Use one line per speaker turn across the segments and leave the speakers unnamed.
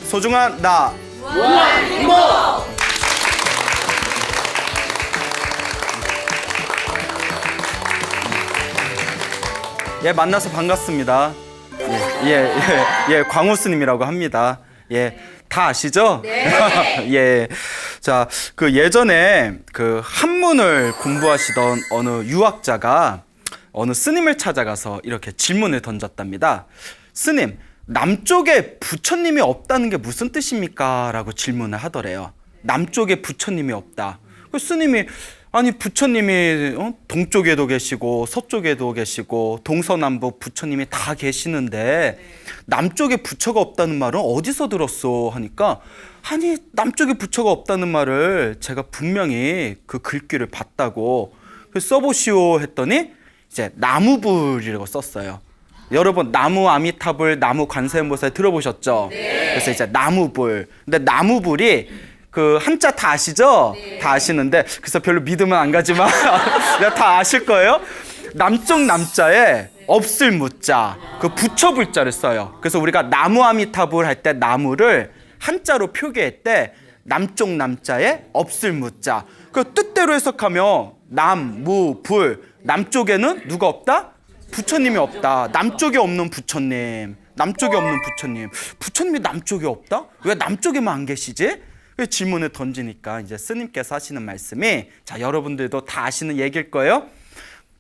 소중한 나.
무한 행복!
예, 만나서 반갑습니다. 광우스님이라고 합니다. 예, 다 아시죠?
네.
예. 자, 그 예전에 그 한문을 공부하시던 어느 유학자가 어느 스님을 찾아가서 이렇게 질문을 던졌답니다. 스님, 남쪽에 부처님이 없다는 게 무슨 뜻입니까? 라고 질문을 하더래요. 남쪽에 부처님이 없다. 그 스님이 아니 부처님이 동쪽에도 계시고 서쪽에도 계시고 동서남북 부처님이 다 계시는데 남쪽에 부처가 없다는 말은 어디서 들었어? 하니까 아니 남쪽에 부처가 없다는 말을 제가 분명히 그 글귀를 봤다고 써보시오 했더니 이제 나무불이라고 썼어요. 여러분 나무 아미타불 나무 관세음보살 들어보셨죠?
네.
그래서 이제 나무불. 근데 나무불이 그 한자 다 아시죠?
네.
다 아시는데 그래서 별로 믿으면 안 가지만 다 아실 거예요. 남쪽 남자에 없을 무자 그 부처 불자를 써요. 그래서 우리가 나무 아미타불 할 때 나무를 한자로 표기할 때 남쪽 남자에 없을 무자 그 뜻대로 해석하면 남무불 남쪽에는 누가 없다? 부처님이 없다. 남쪽에 없는 부처님. 남쪽에 없는 부처님. 부처님이 남쪽에 없다? 왜 남쪽에만 안 계시지? 그 질문을 던지니까 이제 스님께서 하시는 말씀이 자 여러분들도 다 아시는 얘기일 거예요.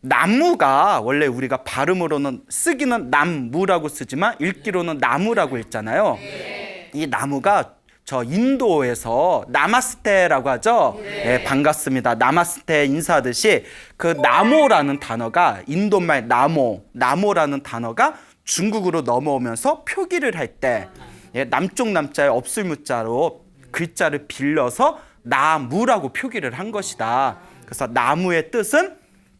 나무가 원래 우리가 발음으로는 쓰기는 남무라고 쓰지만 읽기로는 나무라고 읽잖아요. 이 나무가 저 인도에서 나마스테라고 하죠. 네, 반갑습니다. 나마스테 인사하듯이 그 나모라는 단어가 인도말 나모라는 단어가 중국으로 넘어오면서 표기를 할 때 남쪽 남자에 없을 무자로 글자를 빌려서 나무라고 표기를 한 것이다. 그래서 나무의 뜻은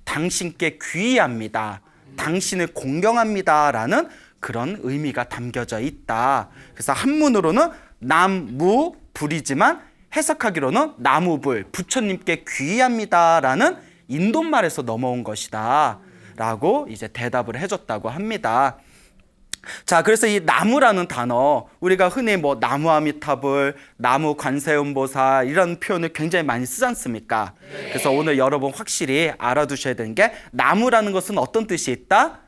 당신께 귀의합니다. 당신을 공경합니다라는 그런 의미가 담겨져 있다. 그래서 한문으로는 남무불이지만 해석하기로는 나무불, 부처님께 귀의합니다라는 인도말에서 넘어온 것이다. 라고 이제 대답을 해줬다고 합니다. 자, 그래서 이 나무라는 단어 우리가 흔히 뭐 나무 아미타불, 나무 관세음보살 이런 표현을 굉장히 많이 쓰지 않습니까? 그래서 오늘 여러분 확실히 알아두셔야 되는 게 나무라는 것은 어떤 뜻이 있다?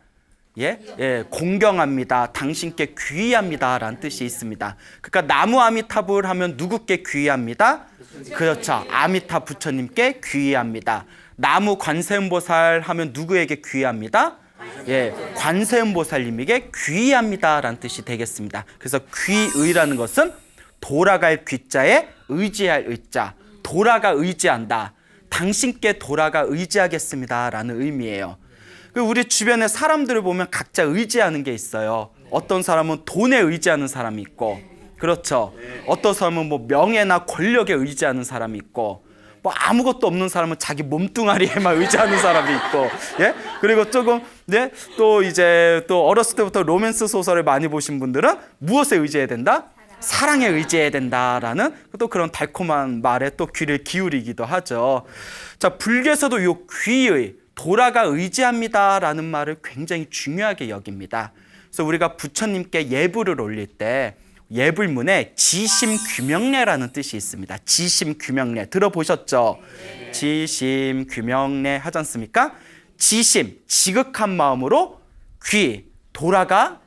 공경합니다. 당신께 귀의합니다. 라는 뜻이 있습니다. 그러니까 나무 아미타불 하면 누구께 귀의합니다? 그렇죠. 아미타 부처님께 귀의합니다. 나무 관세음보살 하면 누구에게 귀의합니다? 관세음보살님에게 귀의합니다. 라는 뜻이 되겠습니다. 그래서 귀의라는 것은 돌아갈 귀자에 의지할 의자. 돌아가 의지한다. 당신께 돌아가 의지하겠습니다. 라는 의미예요. 우리 주변에 사람들을 보면 각자 의지하는 게 있어요. 어떤 사람은 돈에 의지하는 사람이 있고, 그렇죠. 어떤 사람은 뭐 명예나 권력에 의지하는 사람이 있고, 뭐 아무것도 없는 사람은 자기 몸뚱아리에만 의지하는 사람이 있고, 그리고 조금, 또 이제 또 어렸을 때부터 로맨스 소설을 많이 보신 분들은 무엇에 의지해야 된다? 사랑에 의지해야 된다라는 또 그런 달콤한 말에 또 귀를 기울이기도 하죠. 자, 불교에서도 이 귀의 돌아가 의지합니다라는 말을 굉장히 중요하게 여깁니다. 그래서 우리가 부처님께 예불을 올릴 때 예불문에 지심규명례라는 뜻이 있습니다. 지심규명례 들어보셨죠? 지심규명례 하지 않습니까? 지심, 지극한 마음으로 돌아간다.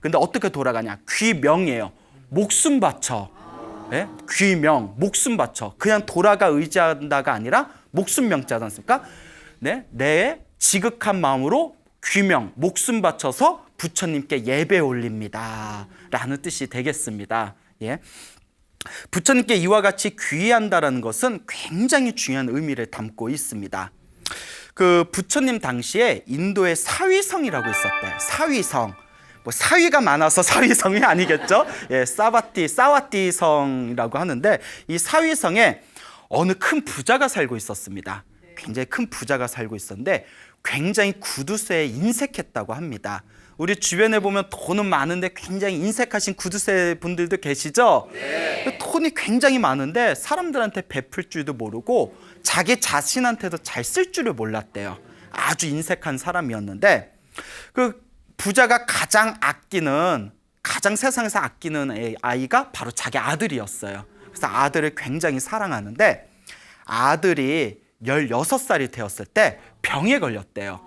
근데 어떻게 돌아가냐? 귀명이에요. 목숨 바쳐. 귀명, 목숨 바쳐. 그냥 돌아가 의지한다가 아니라 목숨 명자지 않습니까? 내 지극한 마음으로 귀명, 목숨 바쳐서 부처님께 예배 올립니다. 라는 뜻이 되겠습니다. 부처님께 이와 같이 귀의한다라는 것은 굉장히 중요한 의미를 담고 있습니다. 그 부처님 당시에 인도에 사위성이라고 있었대요. 사위성. 뭐 사위가 많아서 사위성이 아니겠죠? 사와티 성이라고 하는데 이 사위성에 어느 큰 부자가 살고 있었습니다. 굉장히 큰 부자가 살고 있었는데 굉장히 구두쇠에 인색했다고 합니다. 우리 주변에 보면 돈은 많은데 굉장히 인색하신 구두쇠 분들도 계시죠? 돈이 굉장히 많은데 사람들한테 베풀 줄도 모르고 자기 자신한테도 잘 쓸 줄을 몰랐대요. 아주 인색한 사람이었는데 그 부자가 가장 아끼는 가장 세상에서 아끼는 아이가 바로 자기 아들이었어요. 그래서 아들을 굉장히 사랑하는데 아들이 16살이 되었을 때 병에 걸렸대요.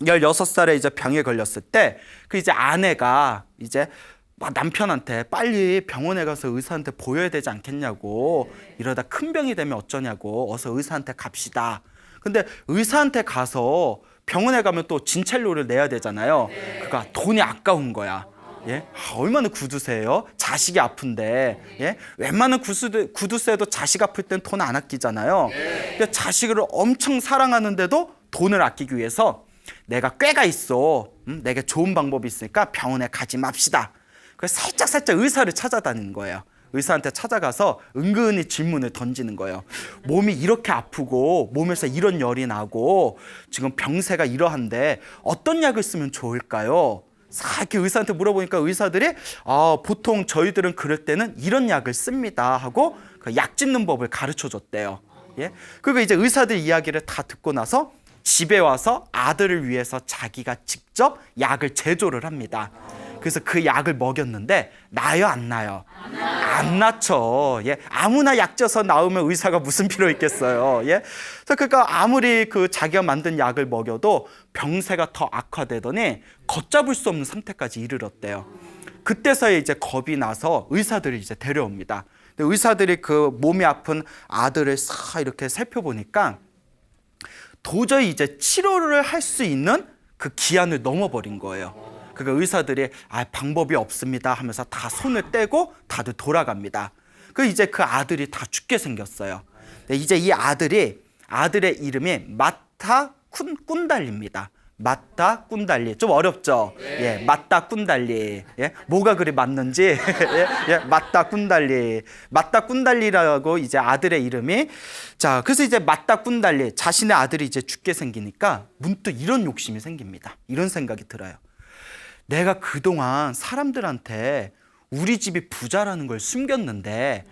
16살에 이제 병에 걸렸을 때 그 이제 아내가 이제 막 남편한테 빨리 병원에 가서 의사한테 보여야 되지 않겠냐고, 이러다 큰 병이 되면 어쩌냐고, 어서 의사한테 갑시다. 근데 의사한테 가서 병원에 가면 또 진찰료를 내야 되잖아요. 그러니까 돈이 아까운 거야. 예? 얼마나 구두쇠예요? 자식이 아픈데, 예? 웬만한 구두쇠도 자식 아플 땐 돈 안 아끼잖아요. 근데 자식을 엄청 사랑하는데도 돈을 아끼기 위해서 내가 꾀가 있어, 내게 좋은 방법이 있으니까 병원에 가지 맙시다. 그래서 살짝 의사를 찾아다니는 거예요. 의사한테 찾아가서 은근히 질문을 던지는 거예요. 몸이 이렇게 아프고 몸에서 이런 열이 나고 지금 병세가 이러한데 어떤 약을 쓰면 좋을까요? 이렇게 의사한테 물어보니까 의사들이 보통 저희들은 그럴 때는 이런 약을 씁니다 하고 그 약 짓는 법을 가르쳐 줬대요. 예? 그리고 이제 의사들 이야기를 다 듣고 나서 집에 와서 아들을 위해서 자기가 직접 약을 제조를 합니다. 그래서 그 약을 먹였는데 나요, 안 나요? 안 낫죠. 예, 아무나 약 쪄서 나오면 의사가 무슨 필요 있겠어요. 예, 그러니까 아무리 그 자기가 만든 약을 먹여도 병세가 더 악화되더니 걷잡을 수 없는 상태까지 이르렀대요. 그때서야 이제 겁이 나서 의사들을 이제 데려옵니다. 근데 의사들이 그 몸이 아픈 아들을 싹 이렇게 살펴보니까 도저히 이제 치료를 할 수 있는 그 기한을 넘어버린 거예요. 그러니까 의사들이 방법이 없습니다 하면서 다 손을 떼고 다들 돌아갑니다. 그 이제 그 아들이 다 죽게 생겼어요. 이제 이 아들의 이름이 마타 꾼달리입니다. 마타 꾼달리. 좀 어렵죠? 예, 마타 꾼달리. 예, 뭐가 그리 맞는지. 예, 마타 꾼달리. 마타 꾼달리라고 이제 아들의 이름이. 자, 그래서 이제 마타 꾼달리, 자신의 아들이 이제 죽게 생기니까 문득 이런 욕심이 생깁니다. 이런 생각이 들어요. 내가 그동안 사람들한테 우리 집이 부자라는 걸 숨겼는데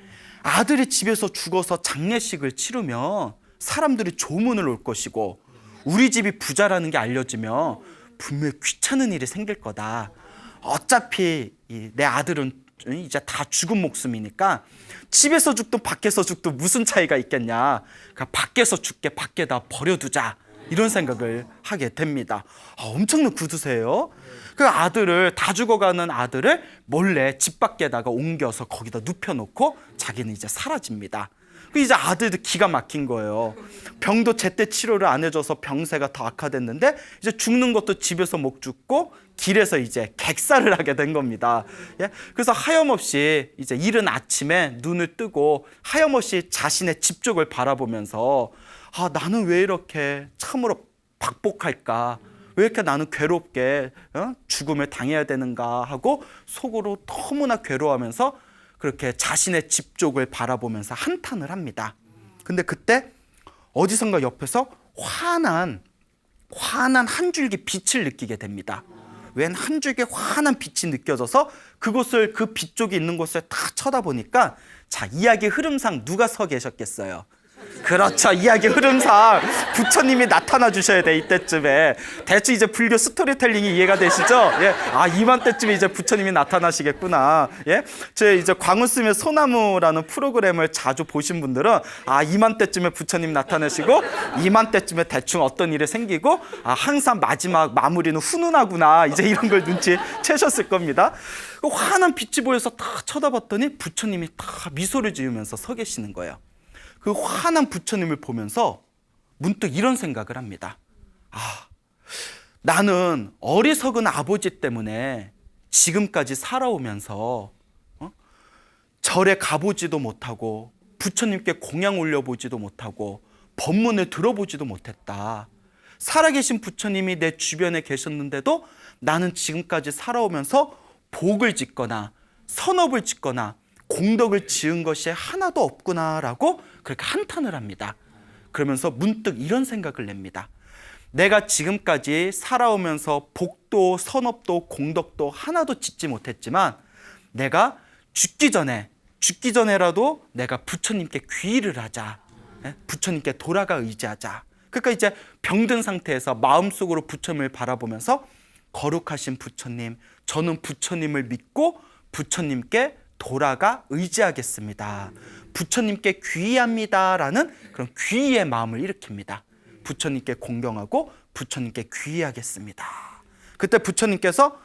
아들이 집에서 죽어서 장례식을 치르면 사람들이 조문을 올 것이고 우리 집이 부자라는 게 알려지면 분명히 귀찮은 일이 생길 거다. 어차피 내 아들은 이제 다 죽은 목숨이니까 집에서 죽든 밖에서 죽든 무슨 차이가 있겠냐. 그러니까 밖에서 죽게 밖에다 버려두자. 이런 생각을 하게 됩니다. 엄청난 구두쇠예요. 그 아들을, 다 죽어가는 아들을 몰래 집 밖에다가 옮겨서 거기다 눕혀놓고 자기는 이제 사라집니다. 이제 아들도 기가 막힌 거예요. 병도 제때 치료를 안 해줘서 병세가 더 악화됐는데 이제 죽는 것도 집에서 못 죽고 길에서 이제 객사를 하게 된 겁니다. 예? 그래서 하염없이 이제 이른 아침에 눈을 뜨고 하염없이 자신의 집 쪽을 바라보면서 나는 왜 이렇게 참으로 박복할까? 왜 이렇게 나는 괴롭게 죽음을 당해야 되는가 하고 속으로 너무나 괴로워하면서 그렇게 자신의 집 쪽을 바라보면서 한탄을 합니다. 근데 그때 어디선가 옆에서 환한 한 줄기 빛을 느끼게 됩니다. 웬 한 줄기 환한 빛이 느껴져서 그곳을, 그 빛 쪽이 있는 곳을 다 쳐다보니까, 자, 이야기 흐름상 누가 서 계셨겠어요? 그렇죠. 이야기 흐름상 부처님이 나타나 주셔야 돼. 이때쯤에 대충 이제 불교 스토리텔링이 이해가 되시죠? 예. 이맘때쯤에 이제 부처님이 나타나시겠구나. 예. 제 이제 광운 쓰면 소나무라는 프로그램을 자주 보신 분들은 이맘때쯤에 부처님 나타나시고 이맘때쯤에 대충 어떤 일이 생기고 항상 마지막 마무리는 훈훈하구나. 이제 이런 걸 눈치채셨을 겁니다. 환한 빛이 보여서 다 쳐다봤더니 부처님이 다 미소를 지으면서 서 계시는 거예요. 그 환한 부처님을 보면서 문득 이런 생각을 합니다. 나는 어리석은 아버지 때문에 지금까지 살아오면서 절에 가보지도 못하고 부처님께 공양 올려보지도 못하고 법문을 들어보지도 못했다. 살아계신 부처님이 내 주변에 계셨는데도 나는 지금까지 살아오면서 복을 짓거나 선업을 짓거나 공덕을 지은 것이 하나도 없구나라고 그렇게 한탄을 합니다. 그러면서 문득 이런 생각을 냅니다. 내가 지금까지 살아오면서 복도 선업도 공덕도 하나도 짓지 못했지만 내가 죽기 전에라도 내가 부처님께 귀의를 하자. 부처님께 돌아가 의지하자. 그러니까 이제 병든 상태에서 마음속으로 부처님을 바라보면서 거룩하신 부처님, 저는 부처님을 믿고 부처님께 돌아가 의지하겠습니다. 부처님께 귀의합니다라는 그런 귀의의 마음을 일으킵니다. 부처님께 공경하고 부처님께 귀의하겠습니다. 그때 부처님께서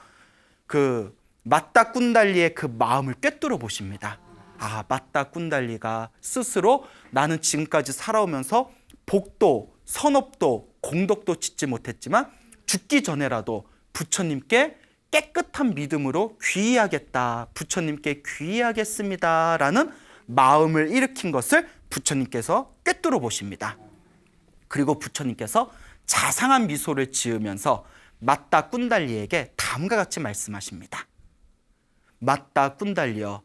그 맞다 꾼달리의 그 마음을 꿰뚫어 보십니다. 아, 맞다 꾼달리가 스스로 나는 지금까지 살아오면서 복도, 선업도, 공덕도 짓지 못했지만 죽기 전에라도 부처님께 깨끗한 믿음으로 귀의하겠다, 부처님께 귀의하겠습니다 라는 마음을 일으킨 것을 부처님께서 꿰뚫어 보십니다. 그리고 부처님께서 자상한 미소를 지으면서 맞다 꾼달리에게 다음과 같이 말씀하십니다. 맞다 꾼달리여,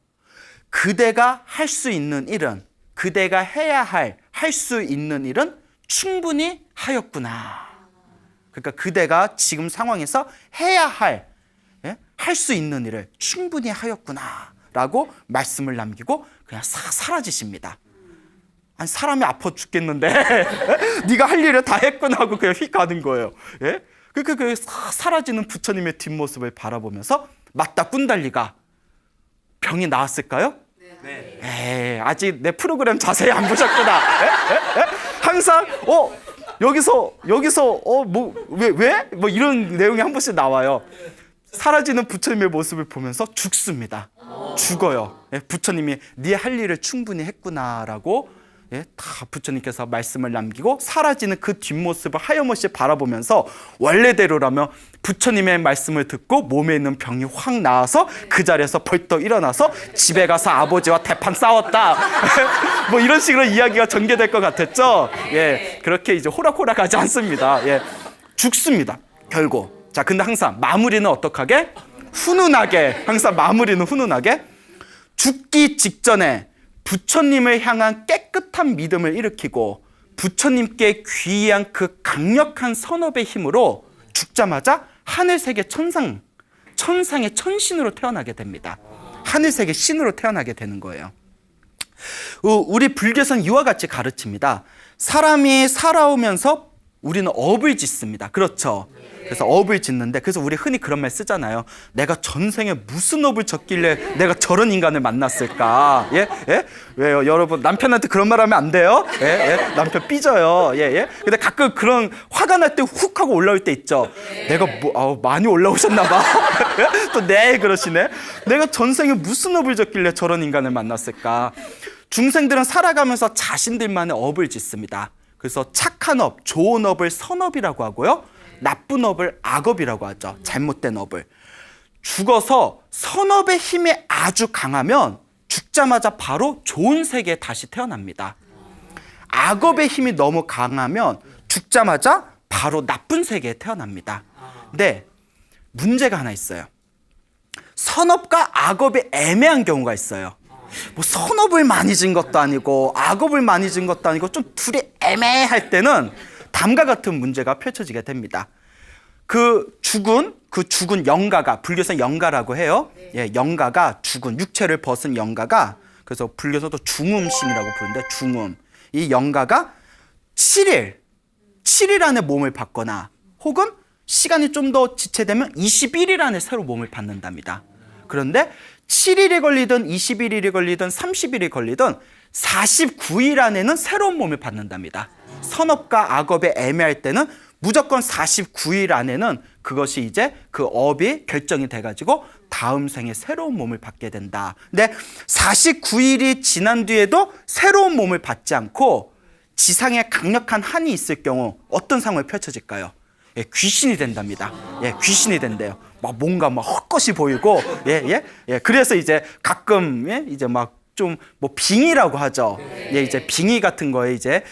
그대가 할 수 있는 일은, 그대가 해야 할 수 있는 일은 충분히 하였구나. 그러니까 그대가 지금 상황에서 해야 할 수 있는 일을 충분히 하였구나 라고 말씀을 남기고 그냥 사라지십니다. 아니, 사람이 아파 죽겠는데 네가 할 일을 다 했구나 하고 그냥 휙 가는 거예요. 예? 그 사라지는 부처님의 뒷모습을 바라보면서 맞다 꾼달리가 병이 나았을까요? 네. 에이, 아직 내 프로그램 자세히 안 보셨구나. 항상 여기서 뭐 왜? 뭐 이런 내용이 한 번씩 나와요. 사라지는 부처님의 모습을 보면서 죽습니다. 죽어요. 예, 부처님이 네 할 일을 충분히 했구나라고 다 부처님께서 말씀을 남기고 사라지는 그 뒷모습을 하염없이 바라보면서 원래대로라면 부처님의 말씀을 듣고 몸에 있는 병이 확 나아서 그 자리에서 벌떡 일어나서 집에 가서 아버지와 대판 싸웠다. 뭐 이런 식으로 이야기가 전개될 것 같았죠. 예, 그렇게 이제 호락호락하지 않습니다. 예, 죽습니다. 결국. 자, 근데 항상 마무리는 어떡하게? 훈훈하게. 항상 마무리는 훈훈하게. 죽기 직전에 부처님을 향한 깨끗한 믿음을 일으키고 부처님께 귀의한 그 강력한 선업의 힘으로 죽자마자 하늘세계 천상의 천신으로 태어나게 됩니다. 하늘세계 신으로 태어나게 되는 거예요. 우리 불교에서는 이와 같이 가르칩니다. 사람이 살아오면서 우리는 업을 짓습니다. 그렇죠? 그래서 업을 짓는데, 그래서 우리 흔히 그런 말 쓰잖아요. 내가 전생에 무슨 업을 졌길래 내가 저런 인간을 만났을까? 예? 예? 왜요? 여러분, 남편한테 그런 말 하면 안 돼요? 예? 예? 남편 삐져요. 예? 예? 근데 가끔 그런 화가 날 때 훅 하고 올라올 때 있죠. 내가 많이 올라오셨나 봐. 또 네, 그러시네. 내가 전생에 무슨 업을 졌길래 저런 인간을 만났을까? 중생들은 살아가면서 자신들만의 업을 짓습니다. 그래서 착한 업, 좋은 업을 선업이라고 하고요. 나쁜 업을 악업이라고 하죠. 잘못된 업을. 죽어서 선업의 힘이 아주 강하면 죽자마자 바로 좋은 세계에 다시 태어납니다. 악업의 힘이 너무 강하면 죽자마자 바로 나쁜 세계에 태어납니다. 근데 문제가 하나 있어요. 선업과 악업이 애매한 경우가 있어요. 뭐 선업을 많이 진 것도 아니고 악업을 많이 진 것도 아니고 좀 둘이 애매할 때는 다음과 같은 문제가 펼쳐지게 됩니다. 그 죽은 영가가, 불교에서 영가라고 해요. 예, 영가가 죽은, 육체를 벗은 영가가, 그래서 불교에서도 중음신이라고 부르는데, 중음. 이 영가가 7일 안에 몸을 받거나 혹은 시간이 좀 더 지체되면 21일 안에 새로 몸을 받는답니다. 그런데 7일이 걸리든 21일이 걸리든 30일이 걸리든 49일 안에는 새로운 몸을 받는답니다. 선업과 악업에 애매할 때는 무조건 49일 안에는 그것이 이제 그 업이 결정이 돼가지고 다음 생에 새로운 몸을 받게 된다. 근데 49일이 지난 뒤에도 새로운 몸을 받지 않고 지상에 강력한 한이 있을 경우 어떤 상황이 펼쳐질까요? 예, 귀신이 된답니다. 예, 귀신이 된대요. 막 뭔가 막 헛것이 보이고, 그래서 이제 가끔, 이제 막 좀 뭐 빙의라고 하죠. 예, 이제 빙의 같은 거에 이제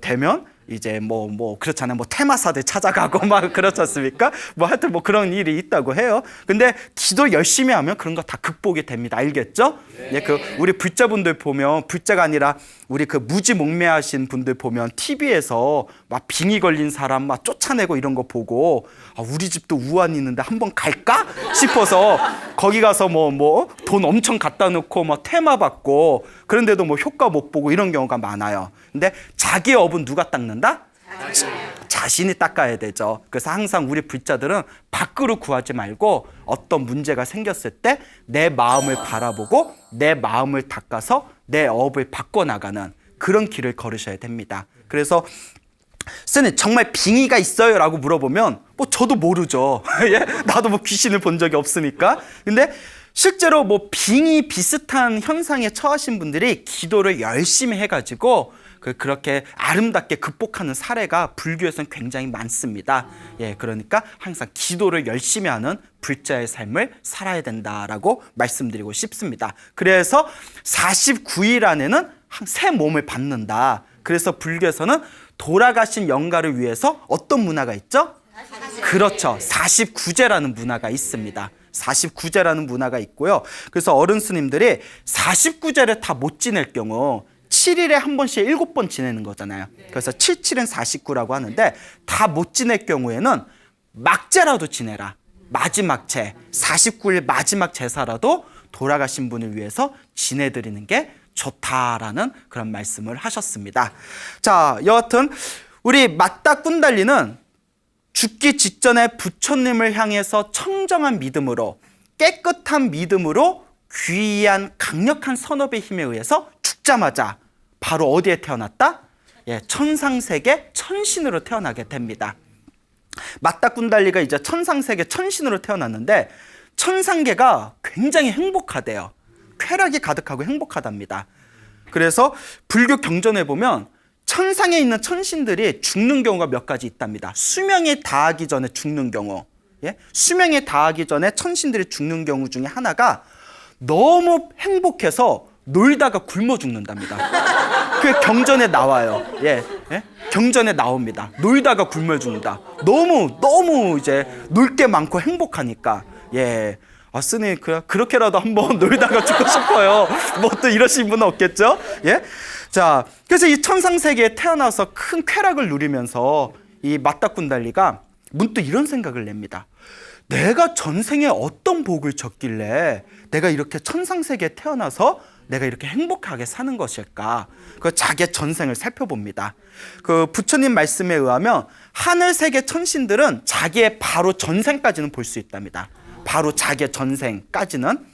되면 이제 뭐 그렇잖아요. 뭐 테마사들 찾아가고 막 그렇지 않습니까? 뭐 하여튼 뭐 그런 일이 있다고 해요. 근데 기도 열심히 하면 그런 거 다 극복이 됩니다. 알겠죠? 예, 그 우리 불자분들 보면, 불자가 아니라 우리 그 무지몽매하신 분들 보면 TV에서 막 빙의 걸린 사람 막 쫓아내고 이런 거 보고, 아, 우리 집도 우환이 있는데 한번 갈까 싶어서 거기 가서 뭐 돈 엄청 갖다 놓고 뭐 테마 받고, 그런데도 뭐 효과 못 보고 이런 경우가 많아요. 근데 자기 업은 누가 닦는다? 자신이 닦아야 되죠. 그래서 항상 우리 불자들은 밖으로 구하지 말고 어떤 문제가 생겼을 때 내 마음을 바라보고 내 마음을 닦아서 내 업을 바꿔나가는 그런 길을 걸으셔야 됩니다. 그래서 스님 정말 빙의가 있어요? 라고 물어보면 뭐 저도 모르죠. 예? 나도 뭐 귀신을 본 적이 없으니까. 근데 실제로 뭐 빙의 비슷한 현상에 처하신 분들이 기도를 열심히 해가지고 그렇게 아름답게 극복하는 사례가 불교에서는 굉장히 많습니다. 예, 그러니까 항상 기도를 열심히 하는 불자의 삶을 살아야 된다라고 말씀드리고 싶습니다. 그래서 49일 안에는 새 몸을 받는다. 그래서 불교에서는 돌아가신 영가를 위해서 어떤 문화가 있죠? 그렇죠. 49제라는 문화가 있습니다. 49제라는 문화가 있고요. 그래서 어른 스님들이 49제를 다 못 지낼 경우 7일에 한 번씩 7번 지내는 거잖아요. 그래서 77은 49라고 하는데 다 못 지낼 경우에는 막제라도 지내라. 마지막 제, 49일 마지막 제사라도 돌아가신 분을 위해서 지내드리는 게 좋다라는 그런 말씀을 하셨습니다. 자, 여하튼 우리 맞다 꾼달리는 죽기 직전에 부처님을 향해서 청정한 믿음으로 깨끗한 믿음으로 귀한 강력한 선업의 힘에 의해서 죽자마자 바로 어디에 태어났다? 예, 천상세계 천신으로 태어나게 됩니다. 맞다 꾼달리가 이제 천상세계 천신으로 태어났는데 천상계가 굉장히 행복하대요. 쾌락이 가득하고 행복하답니다. 그래서 불교 경전에 보면 천상에 있는 천신들이 죽는 경우가 몇 가지 있답니다. 수명이 다하기 전에 죽는 경우, 예? 수명이 다하기 전에 천신들이 죽는 경우 중에 하나가 너무 행복해서 놀다가 굶어 죽는답니다. 그게 경전에 나와요. 예, 예? 경전에 나옵니다. 놀다가 굶어 죽는다. 너무 이제 놀 게 많고 행복하니까. 예. 아, 스님, 그렇게라도 한번 놀다가 죽고 싶어요. 뭐 또 이러신 분은 없겠죠? 예? 자, 그래서 이 천상세계에 태어나서 큰 쾌락을 누리면서 이 맞다 꾼달리가 문득 이런 생각을 냅니다. 내가 전생에 어떤 복을 졌길래 내가 이렇게 천상세계에 태어나서 내가 이렇게 행복하게 사는 것일까? 그 자기의 전생을 살펴봅니다. 그 부처님 말씀에 의하면 하늘세계 천신들은 자기의 바로 전생까지는 볼 수 있답니다. 바로 자기의 전생까지는.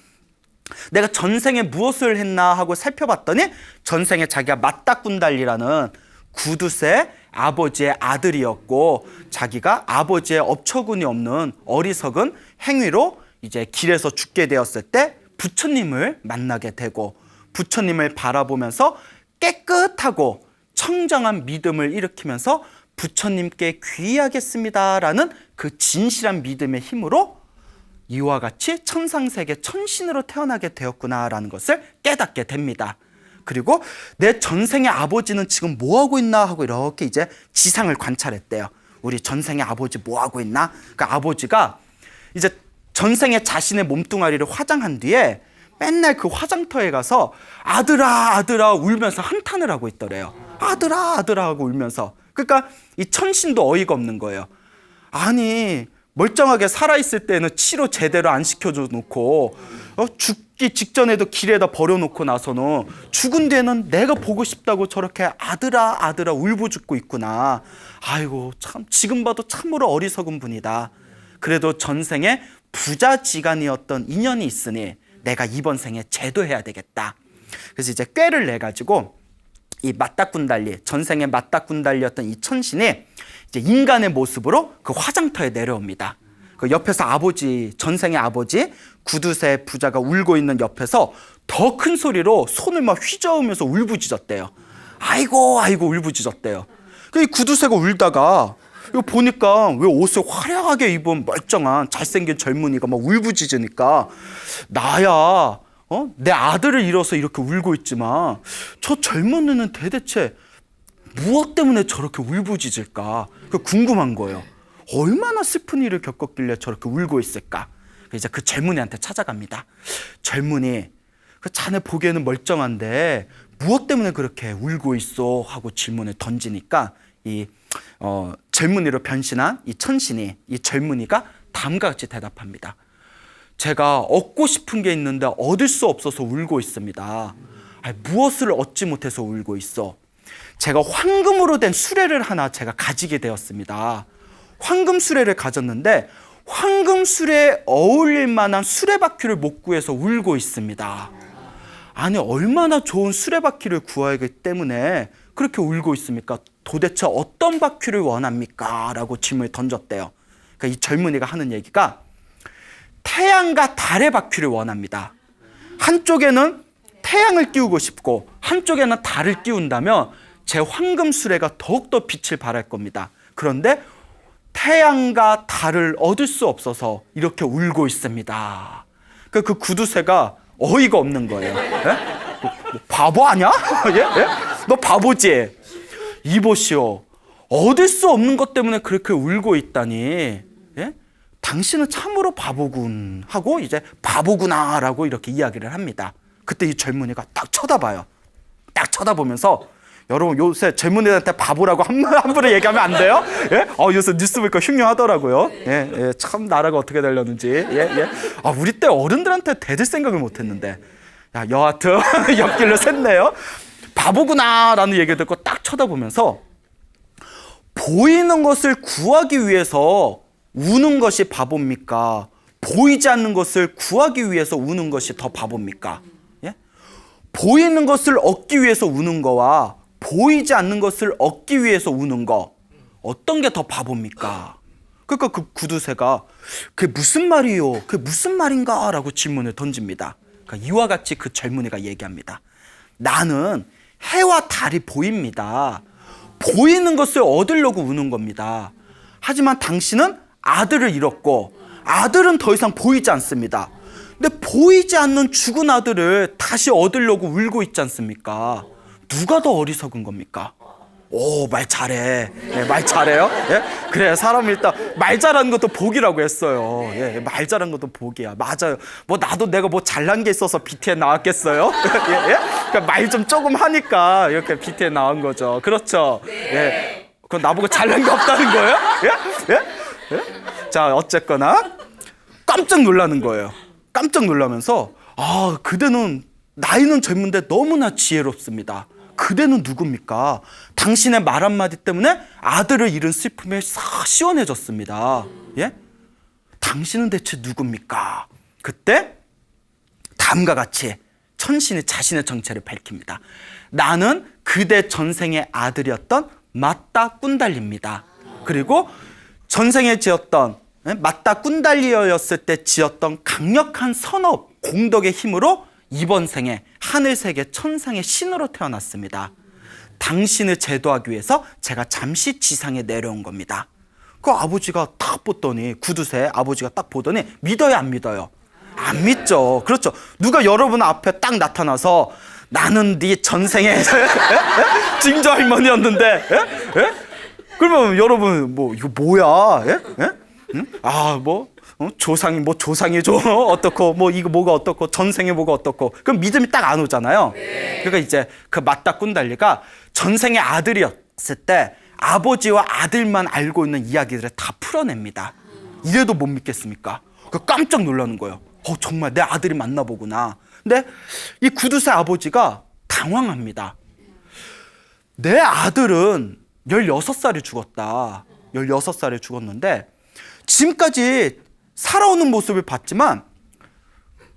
내가 전생에 무엇을 했나 하고 살펴봤더니 전생에 자기가 맞다 꾼달리라는 구두쇠 아버지의 아들이었고 자기가 아버지의 업처군이 없는 어리석은 행위로 이제 길에서 죽게 되었을 때 부처님을 만나게 되고 부처님을 바라보면서 깨끗하고 청정한 믿음을 일으키면서 부처님께 귀의하겠습니다라는 그 진실한 믿음의 힘으로 이와 같이 천상세계 천신으로 태어나게 되었구나라는 것을 깨닫게 됩니다. 그리고 내 전생의 아버지는 지금 뭐하고 있나 하고 이렇게 이제 지상을 관찰했대요. 우리 전생의 아버지 뭐하고 있나? 그 아버지가 이제 전생에 자신의 몸뚱아리를 화장한 뒤에 맨날 그 화장터에 가서 아들아 아들아 울면서 한탄을 하고 있더래요. 아들아 아들아 하고 울면서. 그러니까 이 천신도 어이가 없는 거예요. 아니 멀쩡하게 살아있을 때는 치료 제대로 안 시켜줘 놓고 죽기 직전에도 길에다 버려놓고 나서는 죽은 뒤에는 내가 보고 싶다고 저렇게 아들아 아들아 울부짖고 있구나. 아이고 참 지금 봐도 참으로 어리석은 분이다. 그래도 전생에 부자지간이었던 인연이 있으니 내가 이번 생에 제도해야 되겠다. 그래서 이제 꾀를 내가지고 이 맞다 꾼달리 전생에 맞다 꾼달리였던 이 천신이 이제 인간의 모습으로 그 화장터에 내려옵니다. 그 옆에서 아버지 전생의 아버지 구두쇠 부자가 울고 있는 옆에서 더 큰 소리로 손을 막 휘저으면서 울부짖었대요. 아이고 아이고 울부짖었대요. 그 구두쇠가 울다가 이거 보니까 왜 옷을 화려하게 입은 멀쩡한 잘생긴 젊은이가 막 울부짖으니까 나야 내 아들을 잃어서 이렇게 울고 있지만 저 젊은이는 대체 무엇 때문에 저렇게 울부짖을까? 궁금한 거예요. 얼마나 슬픈 일을 겪었길래 저렇게 울고 있을까? 이제 그 젊은이한테 찾아갑니다. 젊은이, 그 자네 보기에는 멀쩡한데 무엇 때문에 그렇게 울고 있어? 하고 질문을 던지니까 이 젊은이로 변신한 이 천신이 이 젊은이가 다음과 같이 대답합니다. 제가 얻고 싶은 게 있는데 얻을 수 없어서 울고 있습니다. 아니, 무엇을 얻지 못해서 울고 있어? 제가 황금으로 된 수레를 하나 제가 가지게 되었습니다. 황금 수레를 가졌는데 황금 수레에 어울릴 만한 수레바퀴를 못 구해서 울고 있습니다. 아니, 얼마나 좋은 수레바퀴를 구하기 때문에 그렇게 울고 있습니까? 도대체 어떤 바퀴를 원합니까? 라고 질문을 던졌대요. 그러니까 이 젊은이가 하는 얘기가 태양과 달의 바퀴를 원합니다. 한쪽에는 태양을 띄우고 싶고 한쪽에는 달을 띄운다면 제 황금 수레가 더욱더 빛을 발할 겁니다. 그런데 태양과 달을 얻을 수 없어서 이렇게 울고 있습니다. 그 구두쇠가 어이가 없는 거예요. 뭐 바보 아니야? 예? 예? 너 바보지? 이보시오. 얻을 수 없는 것 때문에 그렇게 울고 있다니. 예? 당신은 참으로 바보군 하고 이제 바보구나라고 이렇게 이야기를 합니다. 그때 이 젊은이가 딱 쳐다봐요. 딱 쳐다보면서 여러분 요새 젊은이들한테 바보라고 함부로 얘기하면 안 돼요? 예? 요새 뉴스 보니까 흉흉하더라고요. 예, 예, 참 나라가 어떻게 되려는지. 예, 예. 우리 때 어른들한테 대들 생각을 못했는데. 야, 여하튼 옆길로 샜네요. 바보구나라는 얘기를 듣고 딱 쳐다보면서 보이는 것을 구하기 위해서 우는 것이 바보입니까? 보이지 않는 것을 구하기 위해서 우는 것이 더 바보입니까? 예? 보이는 것을 얻기 위해서 우는 거와 보이지 않는 것을 얻기 위해서 우는 거, 어떤 게 더 바보입니까? 그러니까 그 구두쇠가 그게 무슨 말이요? 그게 무슨 말인가? 라고 질문을 던집니다. 그러니까 이와 같이 그 젊은이가 얘기합니다. 나는 해와 달이 보입니다. 보이는 것을 얻으려고 우는 겁니다. 하지만 당신은 아들을 잃었고 아들은 더 이상 보이지 않습니다. 근데 보이지 않는 죽은 아들을 다시 얻으려고 울고 있지 않습니까? 누가 더 어리석은 겁니까? 오, 말 잘해. 예, 말 잘해요? 예? 그래, 사람이 일단 말 잘하는 것도 복이라고 했어요. 예, 말 잘하는 것도 복이야. 맞아요. 뭐 나도 내가 뭐 잘난 게 있어서 BTN 나왔겠어요? 예? 예? 그러니까 말 좀 조금 하니까 이렇게 BTN 나온 거죠. 그렇죠? 예. 그건 나보고 잘난 게 없다는 거예요? 예? 예? 예? 자, 어쨌거나 깜짝 놀라는 거예요. 깜짝 놀라면서 그대는 나이는 젊은데 너무나 지혜롭습니다. 그대는 누굽니까? 당신의 말 한마디 때문에 아들을 잃은 슬픔이 싹 시원해졌습니다. 예? 당신은 대체 누굽니까? 그때 다음과 같이 천신이 자신의 정체를 밝힙니다. 나는 그대 전생의 아들이었던 맞다 꾼달리입니다. 그리고 전생에 지었던 맞다 꾼달리어였을 때 지었던 강력한 선업 공덕의 힘으로 이번 생에 하늘세계 천상의 신으로 태어났습니다. 당신을 제도하기 위해서 제가 잠시 지상에 내려온 겁니다. 그 아버지가 딱 보더니 구두쇠 아버지가 딱 보더니 믿어요 안 믿어요? 안 믿죠. 그렇죠. 누가 여러분 앞에 딱 나타나서 나는 네 전생의 증조 할머니였는데 예? 그러면 여러분 뭐 이거 뭐야? 예? 예? 응? 조상이 뭐 조상이죠 어떻고 뭐 이거 뭐가 어떻고 전생에 뭐가 어떻고 그럼 믿음이 딱 안 오잖아요. 그러니까 이제 그 맞다 꾼달리가 전생의 아들이었을 때 아버지와 아들만 알고 있는 이야기들을 다 풀어냅니다. 이래도 못 믿겠습니까? 깜짝 놀라는 거예요. 정말 내 아들이 맞나 보구나. 근데 이 구두쇠 아버지가 당황합니다. 내 아들은 16살에 죽었다. 16살에 죽었는데 지금까지 살아오는 모습을 봤지만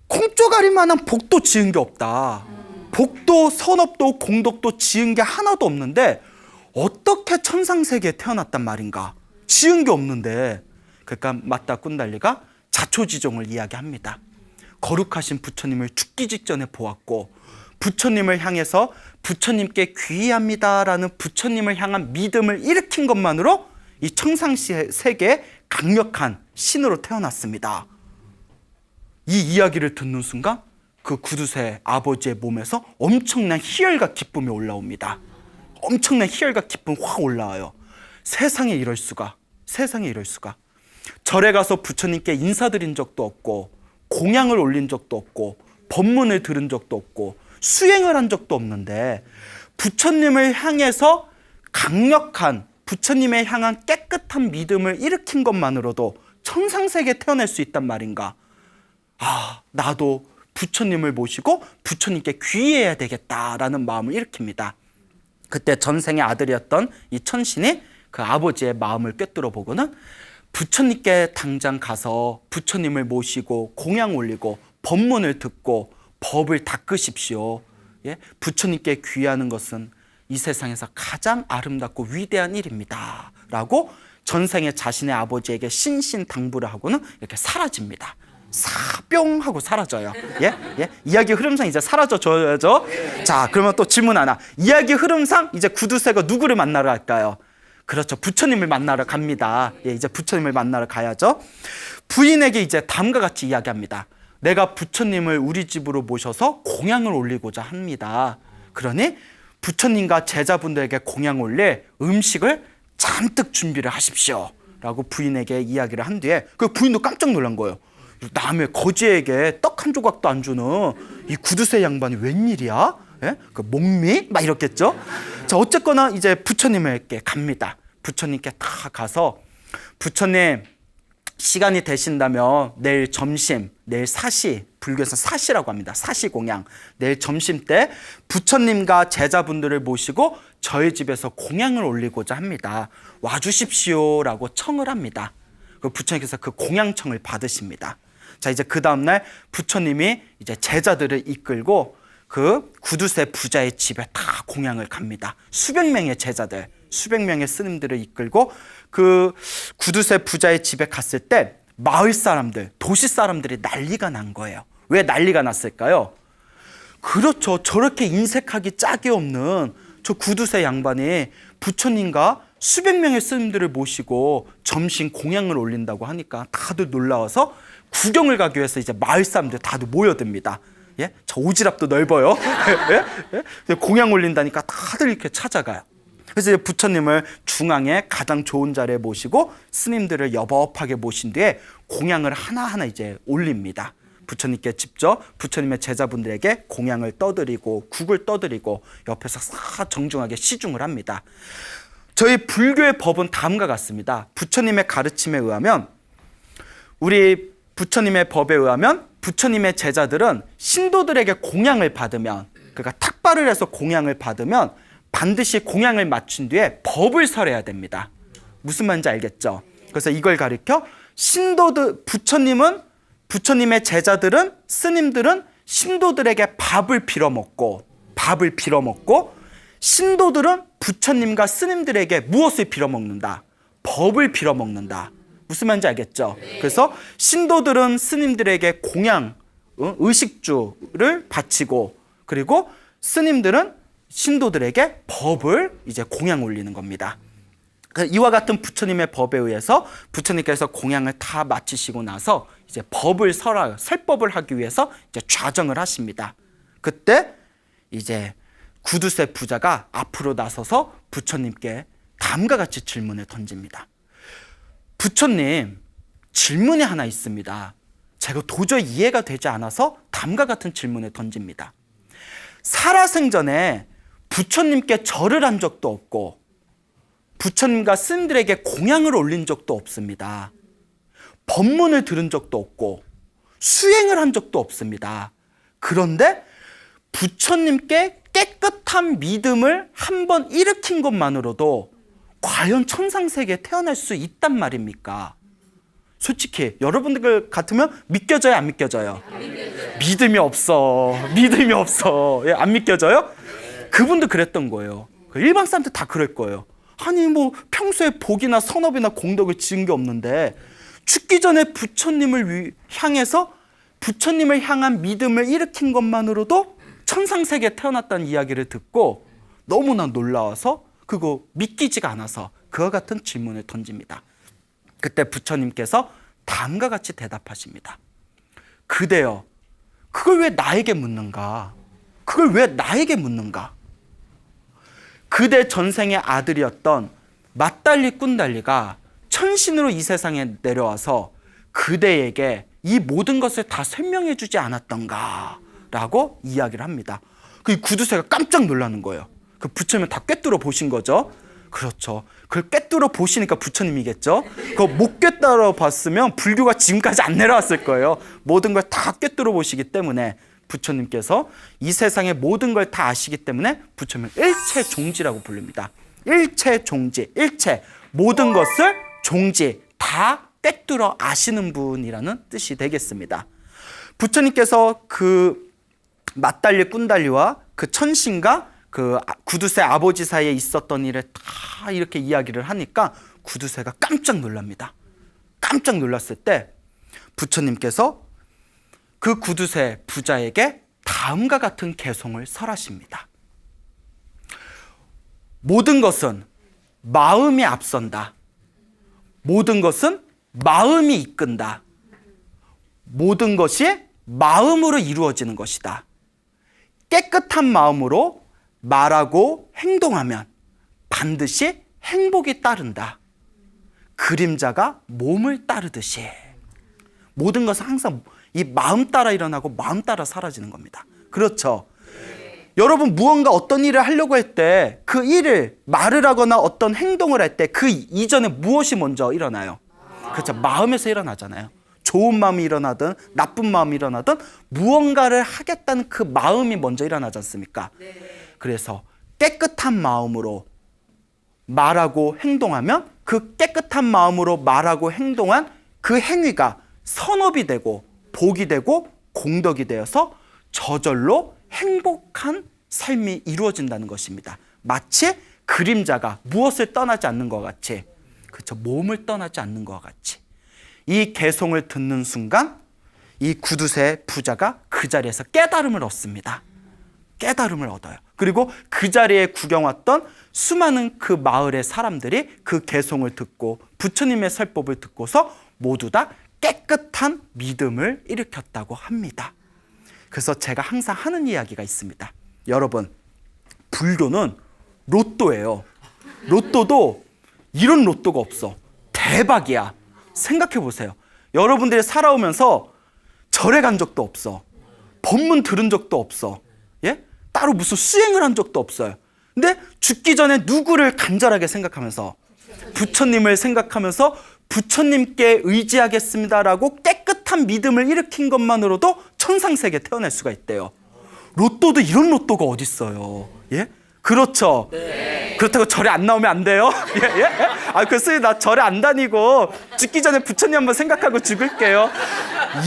콩쪼가리만한 복도 지은 게 없다. 복도, 선업도, 공덕도 지은 게 하나도 없는데 어떻게 천상세계에 태어났단 말인가? 지은 게 없는데. 그러니까 맞다 꾼달리가 자초지종을 이야기합니다. 거룩하신 부처님을 죽기 직전에 보았고 부처님을 향해서 부처님께 귀의합니다라는 부처님을 향한 믿음을 일으킨 것만으로 이 천상세계에 강력한 신으로 태어났습니다. 이 이야기를 듣는 순간 그 구두쇠 아버지의 몸에서 엄청난 희열과 기쁨이 올라옵니다. 엄청난 희열과 기쁨이 확 올라와요. 세상에 이럴 수가. 세상에 이럴 수가. 절에 가서 부처님께 인사드린 적도 없고 공양을 올린 적도 없고 법문을 들은 적도 없고 수행을 한 적도 없는데 부처님을 향해서 강력한 부처님에 향한 깨끗한 믿음을 일으킨 것만으로도 천상세계에 태어날 수 있단 말인가? 나도 부처님을 모시고 부처님께 귀의해야 되겠다라는 마음을 일으킵니다. 그때 전생의 아들이었던 이 천신이 그 아버지의 마음을 꿰뚫어 보고는 부처님께 당장 가서 부처님을 모시고 공양 올리고 법문을 듣고 법을 닦으십시오. 예? 부처님께 귀하는 것은 이 세상에서 가장 아름답고 위대한 일입니다. 라고 전생에 자신의 아버지에게 신신당부를 하고는 이렇게 사라집니다. 사뿅 하고 사라져요. 예? 예? 이야기 흐름상 이제 사라져줘야죠. 자, 그러면 또 질문 하나. 이야기 흐름상 이제 구두쇠가 누구를 만나러 갈까요? 그렇죠. 부처님을 만나러 갑니다. 예, 이제 부처님을 만나러 가야죠. 부인에게 이제 다음과 같이 이야기합니다. 내가 부처님을 우리 집으로 모셔서 공양을 올리고자 합니다. 그러니 부처님과 제자분들에게 공양 올릴 음식을 잔뜩 준비를 하십시오. 라고 부인에게 이야기를 한 뒤에 그 부인도 깜짝 놀란 거예요. 남의 거지에게 떡 한 조각도 안 주는 이 구두쇠 양반이 웬일이야? 예? 그 목미? 막 이렇겠죠? 자, 어쨌거나 이제 부처님에게 갑니다. 부처님께 다 가서 부처님 시간이 되신다면 내일 점심, 내일 사시, 불교에서 사시라고 합니다. 사시 공양. 내일 점심 때 부처님과 제자분들을 모시고 저희 집에서 공양을 올리고자 합니다. 와주십시오라고 청을 합니다. 그 부처님께서 그 공양청을 받으십니다. 자, 이제 그 다음날 부처님이 이제 제자들을 이끌고 그 구두쇠 부자의 집에 다 공양을 갑니다. 수백 명의 제자들, 수백 명의 스님들을 이끌고 그 구두쇠 부자의 집에 갔을 때 마을 사람들, 도시 사람들이 난리가 난 거예요. 왜 난리가 났을까요? 그렇죠. 저렇게 인색하기 짝이 없는 저 구두쇠 양반이 부처님과 수백 명의 스님들을 모시고 점심 공양을 올린다고 하니까 다들 놀라워서 구경을 가기 위해서 이제 마을 사람들 다들 모여듭니다. 예? 저 오지랖도 넓어요. 예? 예? 공양 올린다니까 다들 이렇게 찾아가요. 그래서 이제 부처님을 중앙에 가장 좋은 자리에 모시고 스님들을 여법하게 모신 뒤에 공양을 하나하나 이제 올립니다. 부처님께 직접 부처님의 제자분들에게 공양을 떠드리고 국을 떠드리고 옆에서 싹 정중하게 시중을 합니다. 저희 불교의 법은 다음과 같습니다. 부처님의 가르침에 의하면 우리 부처님의 법에 의하면 부처님의 제자들은 신도들에게 공양을 받으면 그러니까 탁발을 해서 공양을 받으면 반드시 공양을 마친 뒤에 법을 설해야 됩니다. 무슨 말인지 알겠죠? 그래서 이걸 가리켜 신도들 부처님의 제자들은 스님들은 신도들에게 밥을 빌어먹고 신도들은 부처님과 스님들에게 무엇을 빌어먹는다? 법을 빌어먹는다. 무슨 말인지 알겠죠? 그래서 신도들은 스님들에게 공양, 의식주를 바치고 그리고 스님들은 신도들에게 법을 이제 공양 올리는 겁니다. 이와 같은 부처님의 법에 의해서 부처님께서 공양을 다 마치시고 나서 이제 법을 설법을 하기 위해서 이제 좌정을 하십니다. 그때 이제 구두쇠 부자가 앞으로 나서서 부처님께 다음과 같이 질문을 던집니다. 부처님, 질문이 하나 있습니다. 제가 도저히 이해가 되지 않아서 다음과 같은 질문을 던집니다. 살아생전에 부처님께 절을 한 적도 없고 부처님과 스님들에게 공양을 올린 적도 없습니다. 법문을 들은 적도 없고 수행을 한 적도 없습니다. 그런데 부처님께 깨끗한 믿음을 한번 일으킨 것만으로도 과연 천상세계에 태어날 수 있단 말입니까? 솔직히 여러분들 같으면 믿겨져요, 안 믿겨져요? 믿음이 없어. 예, 안 믿겨져요? 그분도 그랬던 거예요. 일반 사람들 다 그럴 거예요. 아니 뭐 평소에 복이나 선업이나 공덕을 지은 게 없는데 죽기 전에 부처님을 향해서 부처님을 향한 믿음을 일으킨 것만으로도 천상세계에 태어났다는 이야기를 듣고 너무나 놀라워서 그거 믿기지가 않아서 그와 같은 질문을 던집니다. 그때 부처님께서 다음과 같이 대답하십니다. 그대여, 그걸 왜 나에게 묻는가? 그대 전생의 아들이었던 맞달리 꾼달리가 천신으로 이 세상에 내려와서 그대에게 이 모든 것을 다 설명해 주지 않았던가? 라고 이야기를 합니다. 그 구두쇠가 깜짝 놀라는 거예요. 그 부처님을 다 꿰뚫어 보신 거죠. 그렇죠. 그걸 꿰뚫어 보시니까 부처님이겠죠. 그거 못 꿰뚫어 봤으면 불교가 지금까지 안 내려왔을 거예요. 모든 걸 다 꿰뚫어 보시기 때문에 부처님께서 이 세상의 모든 걸 다 아시기 때문에 부처님을 일체종지라고 부릅니다. 일체종지, 일체, 모든 것을 종지, 다 꿰뚫어 아시는 분이라는 뜻이 되겠습니다. 부처님께서 그 맞달리 꾼달리와 그 천신과 그 구두쇠 아버지 사이에 있었던 일을 다 이렇게 이야기를 하니까 구두쇠가 깜짝 놀랍니다. 깜짝 놀랐을 때 부처님께서 그 구두쇠 부자에게 다음과 같은 개송을 설하십니다. 모든 것은 마음이 앞선다. 모든 것은 마음이 이끈다. 모든 것이 마음으로 이루어지는 것이다. 깨끗한 마음으로 말하고 행동하면 반드시 행복이 따른다. 그림자가 몸을 따르듯이. 모든 것은 항상 이 마음 따라 일어나고 마음 따라 사라지는 겁니다. 그렇죠? 여러분 무언가 어떤 일을 하려고 할 때 그 일을 말을 하거나 어떤 행동을 할 때 그 이전에 무엇이 먼저 일어나요? 그렇죠. 마음에서 일어나잖아요. 좋은 마음이 일어나든 나쁜 마음이 일어나든 무언가를 하겠다는 그 마음이 먼저 일어나지 않습니까? 그래서 깨끗한 마음으로 말하고 행동하면 그 깨끗한 마음으로 말하고 행동한 그 행위가 선업이 되고 복이 되고 공덕이 되어서 저절로 행복한 삶이 이루어진다는 것입니다. 마치 그림자가 무엇을 떠나지 않는 것 같이, 그렇죠, 몸을 떠나지 않는 것 같이. 이 개송을 듣는 순간 이 구두쇠 부자가 그 자리에서 깨달음을 얻습니다. 깨달음을 얻어요. 그리고 그 자리에 구경 왔던 수많은 그 마을의 사람들이 그 개송을 듣고 부처님의 설법을 듣고서 모두 다 깨끗한 믿음을 일으켰다고 합니다. 그래서 제가 항상 하는 이야기가 있습니다. 여러분, 불교는 로또예요. 로또도 이런 로또가 없어. 대박이야. 생각해 보세요. 여러분들이 살아오면서 절에 간 적도 없어. 법문 들은 적도 없어. 예? 따로 무슨 수행을 한 적도 없어요. 근데 죽기 전에 누구를 간절하게 생각하면서 부처님을 생각하면서 부처님께 의지하겠습니다라고 깨끗한 믿음을 일으킨 것만으로도 천상세계에 태어날 수가 있대요. 로또도 이런 로또가 어디 있어요? 예? 그렇죠. 네. 그렇다고 절에 안 나오면 안 돼요? 예? 예? 아, 글쎄, 나 절에 안 다니고 죽기 전에 부처님 한번 생각하고 죽을게요.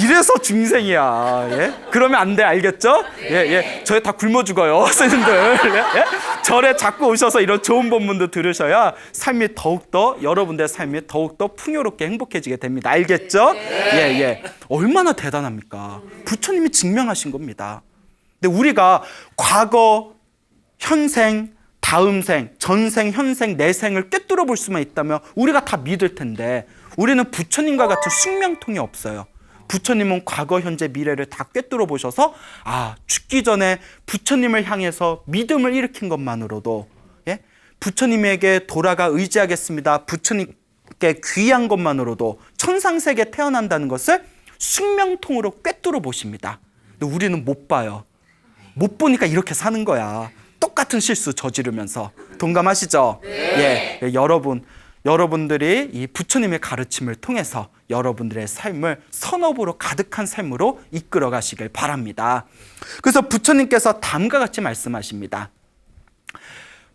이래서 중생이야. 예? 그러면 안 돼, 알겠죠? 예, 예. 절에 다 굶어 죽어요, 스님들. 예? 예? 절에 자꾸 오셔서 이런 좋은 법문도 들으셔야 삶이 더욱더, 여러분들의 삶이 더욱더 풍요롭게 행복해지게 됩니다. 알겠죠? 예, 예. 얼마나 대단합니까? 부처님이 증명하신 겁니다. 근데 우리가 과거, 현생, 다음 생, 전생, 현생, 내생을 꿰뚫어 볼 수만 있다면 우리가 다 믿을 텐데 우리는 부처님과 같은 숙명통이 없어요. 부처님은 과거, 현재, 미래를 다 꿰뚫어 보셔서 죽기 전에 부처님을 향해서 믿음을 일으킨 것만으로도, 예? 부처님에게 돌아가 의지하겠습니다. 부처님께 귀한 것만으로도 천상세계에 태어난다는 것을 숙명통으로 꿰뚫어 보십니다. 근데 우리는 못 봐요. 못 보니까 이렇게 사는 거야. 똑같은 실수 저지르면서. 동감하시죠? 네. 예, 여러분들이 이 부처님의 가르침을 통해서 여러분들의 삶을 선업으로 가득한 삶으로 이끌어 가시길 바랍니다. 그래서 부처님께서 다음과 같이 말씀하십니다.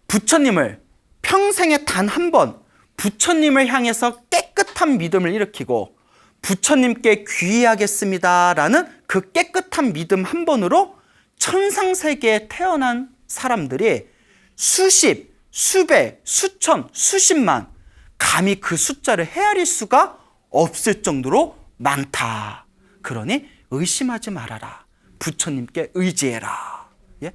부처님을 평생에 단 한 번 부처님을 향해서 깨끗한 믿음을 일으키고 부처님께 귀의하겠습니다라는 그 깨끗한 믿음 한 번으로 천상세계에 태어난 사람들이 수십, 수백, 수천, 수십만, 감히 그 숫자를 헤아릴 수가 없을 정도로 많다. 그러니 의심하지 말아라. 부처님께 의지해라. 예?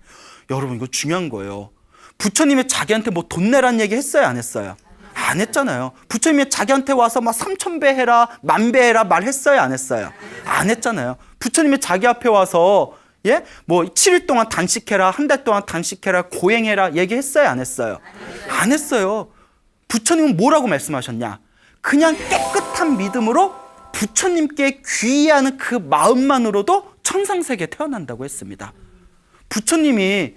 여러분, 이거 중요한 거예요. 부처님이 자기한테 뭐 돈 내란 얘기 했어요, 안 했어요? 안 했잖아요. 부처님이 자기한테 와서 막 3000배 해라, 10,000배 해라 말했어요, 안 했어요? 안 했잖아요. 부처님이 자기 앞에 와서 예? 뭐 7일 동안 단식해라, 한 달 동안 단식해라, 고행해라 얘기했어요, 안 했어요? 안 했어요. 부처님은 뭐라고 말씀하셨냐? 그냥 깨끗한 믿음으로 부처님께 귀의하는 그 마음만으로도 천상세계에 태어난다고 했습니다. 부처님이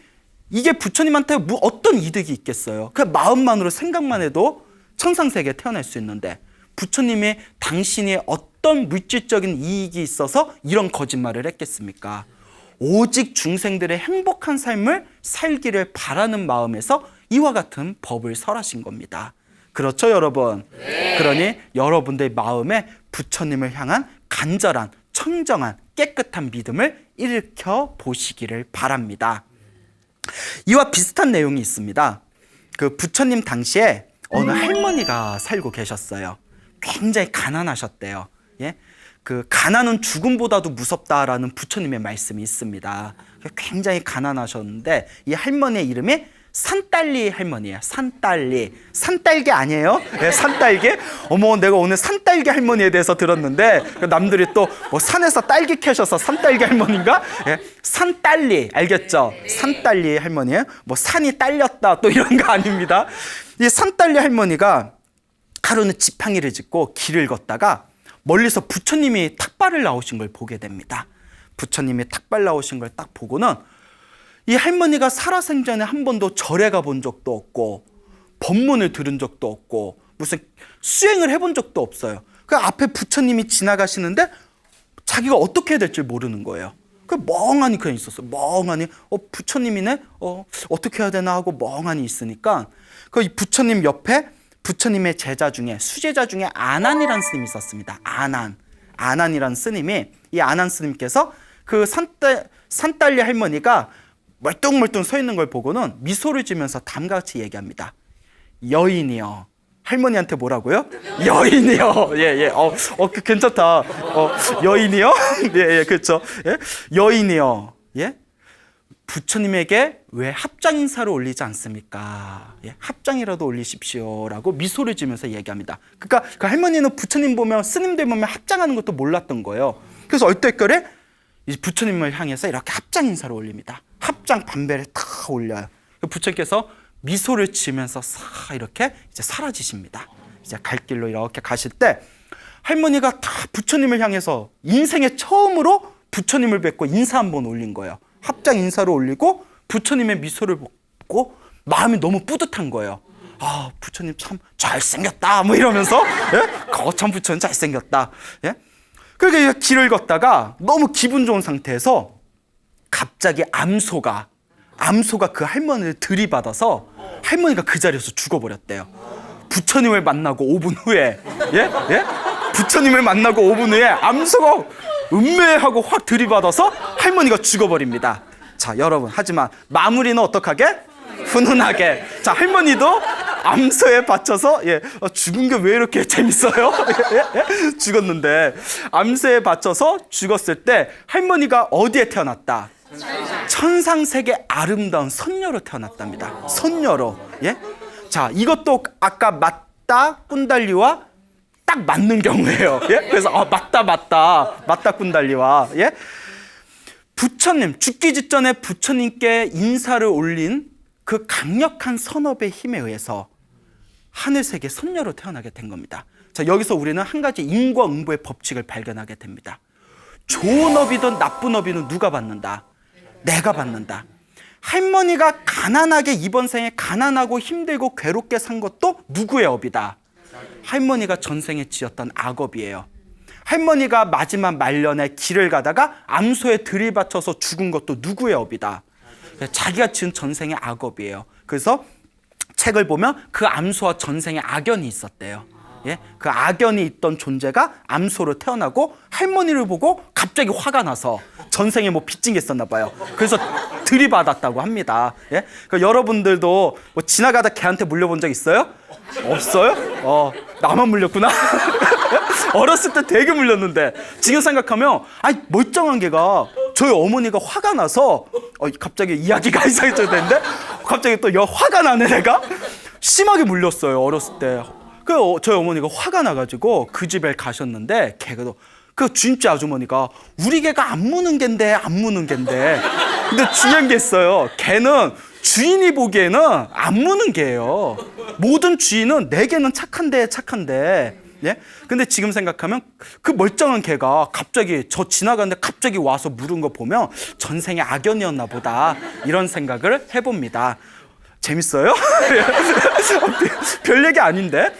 이게 부처님한테 뭐 어떤 이득이 있겠어요? 그 마음만으로 생각만 해도 천상세계에 태어날 수 있는데 부처님이 당신이 어떤 물질적인 이익이 있어서 이런 거짓말을 했겠습니까? 오직 중생들의 행복한 삶을 살기를 바라는 마음에서 이와 같은 법을 설하신 겁니다. 그렇죠, 여러분? 네. 그러니 여러분들의 마음에 부처님을 향한 간절한, 청정한, 깨끗한 믿음을 일으켜 보시기를 바랍니다. 이와 비슷한 내용이 있습니다. 그 부처님 당시에 어느 할머니가 살고 계셨어요. 굉장히 가난하셨대요. 예? 그 가난은 죽음보다도 무섭다라는 부처님의 말씀이 있습니다. 굉장히 가난하셨는데 이 할머니의 이름이 산딸리 할머니예요. 산딸리. 산딸기 아니에요? 네, 산딸기? 어머, 내가 오늘 산딸기 할머니에 대해서 들었는데 남들이 또 뭐 산에서 딸기 캐셔서 산딸기 할머니인가? 네, 산딸리. 알겠죠? 산딸리 할머니예요. 뭐 산이 딸렸다 또 이런 거 아닙니다. 이 산딸리 할머니가 하루는 지팡이를 짚고 길을 걷다가 멀리서 부처님이 탁발을 나오신 걸 보게 됩니다. 부처님이 탁발 나오신 걸 딱 보고는 이 할머니가 살아생전에 한 번도 절에 가본 적도 없고 법문을 들은 적도 없고 무슨 수행을 해본 적도 없어요. 그 앞에 부처님이 지나가시는데 자기가 어떻게 해야 될지 모르는 거예요. 그 멍하니 그냥 있었어요. 멍하니 부처님이네? 어떻게 해야 되나 하고 멍하니 있으니까 그 부처님 옆에 부처님의 제자 중에 수제자 중에 아난이라는 스님이 있었습니다. 아난이라는 스님이 이 아난 스님께서 그 산딸리 할머니가 멀뚱멀뚱 서 있는 걸 보고는 미소를 지면서 다음과 같이 얘기합니다. 여인이여. 할머니한테 뭐라고요? 여인이여. 예. 괜찮다. 여인이여? 예, 그렇죠. 예? 여인이여. 예? 부처님에게 왜 합장 인사를 올리지 않습니까? 예? 합장이라도 올리십시오라고 미소를 지면서 얘기합니다. 그러니까 그 할머니는 부처님 보면 스님들 보면 합장하는 것도 몰랐던 거예요. 그래서 얼떨결에 이 부처님을 향해서 이렇게 합장 인사를 올립니다. 합장 반배를 탁 올려요. 부처님께서 미소를 지으면서 싹 이렇게 이제 사라지십니다. 이제 갈 길로 이렇게 가실 때 할머니가 다 부처님을 향해서 인생에 처음으로 부처님을 뵙고 인사 한번 올린 거예요. 합장 인사를 올리고 부처님의 미소를 보고 마음이 너무 뿌듯한 거예요. 아, 부처님 참 잘생겼다 뭐 이러면서 예? 거참 부처님 잘생겼다. 예? 그러니까 길을 걷다가 너무 기분 좋은 상태에서 갑자기 암소가 그 할머니를 들이받아서 할머니가 그 자리에서 죽어버렸대요. 부처님을 만나고 5분 후에 예? 부처님을 만나고 5분 후에 암소가 음매하고 확 들이받아서 할머니가 죽어버립니다. 자, 여러분, 하지만 마무리는 어떡하게? 훈훈하게. 자, 할머니도 암소에 받쳐서 죽은 게 왜 이렇게 재밌어요? 죽었는데 암소에 받쳐서 죽었을 때 할머니가 어디에 태어났다? 천상세계 아름다운 선녀로 태어났답니다. 선녀로. 예? 자, 이것도 아까 맞다 꾼달리와 딱 맞는 경우예요. 예? 그래서 맞다 꾼달리와. 예? 부처님 죽기 직전에 부처님께 인사를 올린 그 강력한 선업의 힘에 의해서 하늘세계 선녀로 태어나게 된 겁니다. 자, 여기서 우리는 한 가지 인과응보의 법칙을 발견하게 됩니다. 좋은 업이든 나쁜 업이든 누가 받는다? 내가 받는다. 할머니가 가난하게 이번 생에 가난하고 힘들고 괴롭게 산 것도 누구의 업이다? 할머니가 전생에 지었던 악업이에요. 할머니가 마지막 말년에 길을 가다가 암소에 들이받쳐서 죽은 것도 누구의 업이다? 자기가 지은 전생의 악업이에요. 그래서 책을 보면 그 암소와 전생에 악연이 있었대요. 예? 그 악연이 있던 존재가 암소로 태어나고 할머니를 보고 갑자기 화가 나서 전생에 뭐 빚진 게 있었나 봐요. 그래서 들이받았다고 합니다. 예? 그러니까 여러분들도 뭐 지나가다 개한테 물려본 적 있어요? 없어요? 나만 물렸구나. 어렸을 때 되게 물렸는데 지금 생각하면 멀쩡한 개가 저희 어머니가 화가 나서 갑자기 이야기가 이상해져야 되는데 갑자기 또 화가 나네. 내가 심하게 물렸어요 어렸을 때. 저희 어머니가 화가 나가지고 그 집에 가셨는데 개가 그 주인집 아주머니가 우리 개가 안 무는 갠데 근데 중요한 게 있어요. 개는 주인이 보기에는 안 무는 개예요. 모든 주인은 내 개는 착한데 예? 근데 지금 생각하면 그 멀쩡한 개가 갑자기 저 지나가는데 갑자기 와서 물은 거 보면 전생에 악연이었나 보다 이런 생각을 해봅니다. 재밌어요? 별 얘기 아닌데.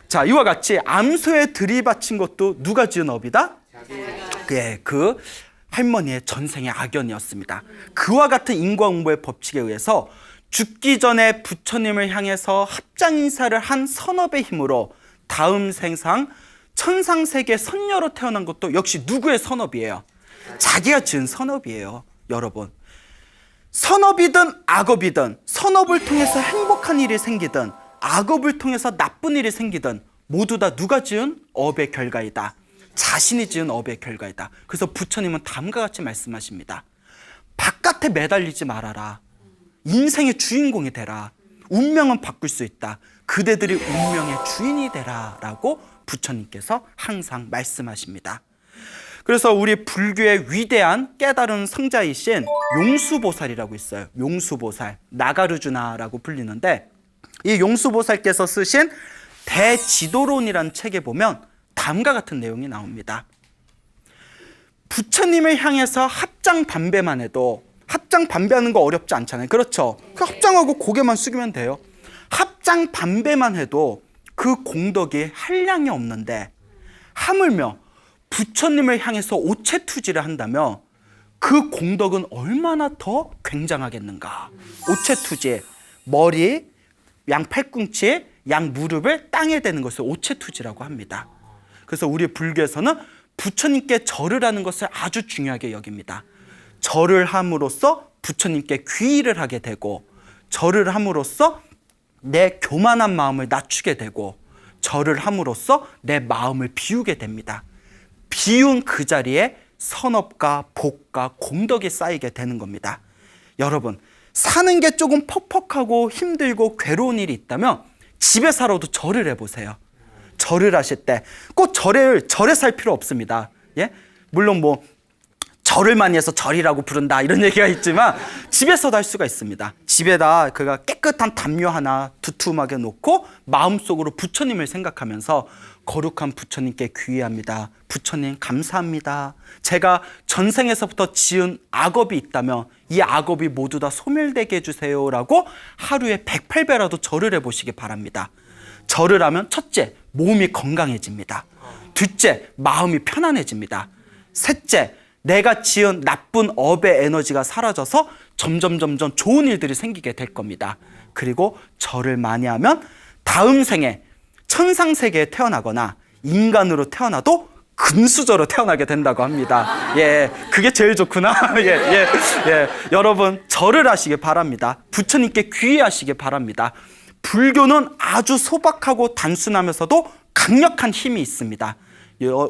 자, 이와 같이 암소에 들이받친 것도 누가 지은 업이다? 예, 그 할머니의 전생의 악연이었습니다. 그와 같은 인과응보의 법칙에 의해서 죽기 전에 부처님을 향해서 합장 인사를 한 선업의 힘으로 다음 생상 천상세계 선녀로 태어난 것도 역시 누구의 선업이에요? 자기가 지은 선업이에요. 여러분, 선업이든 악업이든, 선업을 통해서 행복한 일이 생기든 악업을 통해서 나쁜 일이 생기든 모두 다 누가 지은 업의 결과이다. 자신이 지은 업의 결과이다. 그래서 부처님은 다음과 같이 말씀하십니다. 바깥에 매달리지 말아라. 인생의 주인공이 되라. 운명은 바꿀 수 있다. 그대들이 운명의 주인이 되라 라고 부처님께서 항상 말씀하십니다. 그래서 우리 불교의 위대한 깨달은 성자이신 용수보살이라고 있어요. 용수보살, 나가르주나라고 불리는데, 이 용수보살께서 쓰신 대지도론이라는 책에 보면 다음과 같은 내용이 나옵니다. 부처님을 향해서 합장 반배만 해도, 합장 반배하는 거 어렵지 않잖아요. 그렇죠? 그 합장하고 고개만 숙이면 돼요. 합장 반배만 해도 그 공덕이 한량이 없는데, 하물며 부처님을 향해서 오체투지를 한다면 그 공덕은 얼마나 더 굉장하겠는가. 오체투지, 머리, 양 팔꿈치, 양 무릎을 땅에 대는 것을 오체투지라고 합니다. 그래서 우리 불교에서는 부처님께 절을 하는 것을 아주 중요하게 여깁니다. 절을 함으로써 부처님께 귀의를 하게 되고, 절을 함으로써 내 교만한 마음을 낮추게 되고, 절을 함으로써 내 마음을 비우게 됩니다. 비운 그 자리에 선업과 복과 공덕이 쌓이게 되는 겁니다. 여러분, 사는 게 조금 퍽퍽하고 힘들고 괴로운 일이 있다면 집에 살아도 절을 해보세요. 절을 하실 때 꼭 절에 살 필요 없습니다. 예? 물론 뭐 절을 많이 해서 절이라고 부른다 이런 얘기가 있지만 집에서도 할 수가 있습니다. 집에다 그가 깨끗한 담요 하나 두툼하게 놓고 마음속으로 부처님을 생각하면서 거룩한 부처님께 귀의합니다. 부처님 감사합니다. 제가 전생에서부터 지은 악업이 있다면 이 악업이 모두 다 소멸되게 해주세요 라고 하루에 108배라도 절을 해보시기 바랍니다. 절을 하면 첫째, 몸이 건강해집니다. 둘째, 마음이 편안해집니다. 셋째, 내가 지은 나쁜 업의 에너지가 사라져서 점점 좋은 일들이 생기게 될 겁니다. 그리고 절을 많이 하면 다음 생에 천상세계에 태어나거나 인간으로 태어나도 금수저로 태어나게 된다고 합니다. 예, 그게 제일 좋구나. 예. 여러분, 절을 하시기 바랍니다. 부처님께 귀의하시기 바랍니다. 불교는 아주 소박하고 단순하면서도 강력한 힘이 있습니다.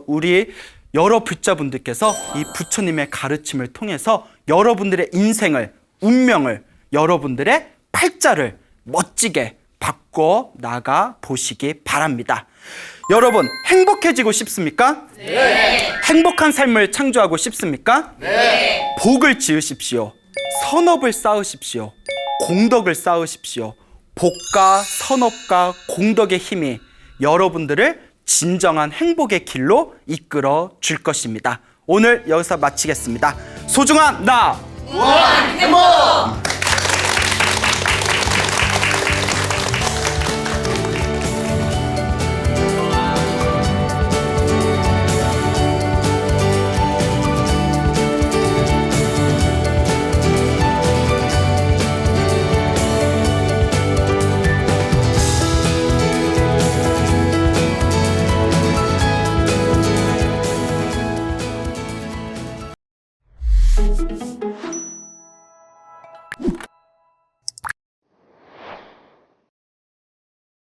우리 여러 불자분들께서 이 부처님의 가르침을 통해서 여러분들의 인생을, 운명을, 여러분들의 팔자를 멋지게 바꿔 나가 보시기 바랍니다. 여러분, 행복해지고 싶습니까? 네. 행복한 삶을 창조하고 싶습니까? 네. 복을 지으십시오. 선업을 쌓으십시오. 공덕을 쌓으십시오. 복과 선업과 공덕의 힘이 여러분들을 진정한 행복의 길로 이끌어 줄 것입니다. 오늘 여기서 마치겠습니다. 소중한 나!
무한 행복!